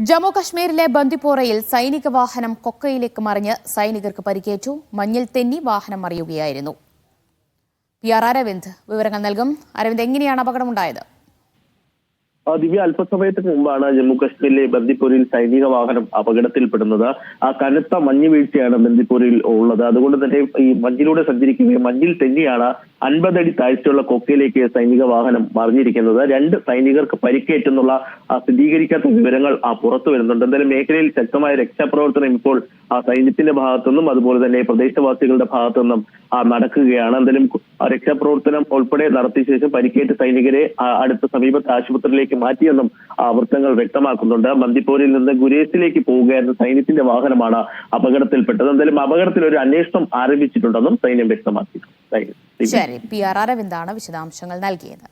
ജമ്മു കശ്മീരിലെ ബന്ദിപ്പോറയിൽ സൈനിക വാഹനം കൊക്കയിലേക്ക് മറിഞ്ഞ് സൈനികർക്ക് പരിക്കേറ്റു. മഞ്ഞിൽ തെന്നി വാഹനം മറിയുകയായിരുന്നു. PR അരവിന്ദ് വിവരങ്ങൾ നൽകും. അരവിന്ദ്, എങ്ങനെയാണ് അപകടമുണ്ടായത്? ദിവ്യ, അല്പസമയത്തിന് മുമ്പാണ് ജമ്മു കശ്മീരിലെ ബന്ദിപ്പൂരിൽ സൈനിക വാഹനം അപകടത്തിൽപ്പെടുന്നത്. കനത്ത മഞ്ഞ് വീഴ്ചയാണ് ബന്ദിപ്പൂരിൽ ഉള്ളത്. അതുകൊണ്ട് തന്നെ ഈ മഞ്ഞിലൂടെ സഞ്ചരിക്കുകയും മഞ്ഞിൽ തെന്നിയാണ് 50 അടി താഴ്ചയുള്ള കൊക്കയിലേക്ക് സൈനിക വാഹനം മറിഞ്ഞിരിക്കുന്നത്. 2 സൈനികർക്ക് പരിക്കേറ്റെന്നുള്ള സ്ഥിരീകരിക്കാത്ത വിവരങ്ങൾ പുറത്തു വരുന്നുണ്ട്. എന്തായാലും മേഖലയിൽ ശക്തമായ രക്ഷാപ്രവർത്തനം ഇപ്പോൾ സൈന്യത്തിന്റെ ഭാഗത്തുനിന്നും അതുപോലെ തന്നെ പ്രദേശവാസികളുടെ ഭാഗത്തുനിന്നും നടക്കുകയാണ്. എന്തായാലും രക്ഷാപ്രവർത്തനം ഉൾപ്പെടെ നടത്തിയ ശേഷം പരിക്കേറ്റ സൈനികരെ അടുത്ത സമീപത്തെ ആശുപത്രിയിലേക്ക് മാറ്റിയെന്നും വൃത്തങ്ങൾ വ്യക്തമാക്കുന്നുണ്ട്. ബന്ദിപ്പോരിൽ നിന്ന് ഗുരേസിലേക്ക് പോവുകയായിരുന്ന സൈന്യത്തിന്റെ വാഹനമാണ് അപകടത്തിൽപ്പെട്ടത്. എന്തായാലും അപകടത്തിൽ ഒരു അന്വേഷണം ആരംഭിച്ചിട്ടുണ്ടെന്നും സൈന്യം വ്യക്തമാക്കി. ശരി, PR അരവിന്ദാണ് വിശദാംശങ്ങൾ നൽകിയത്.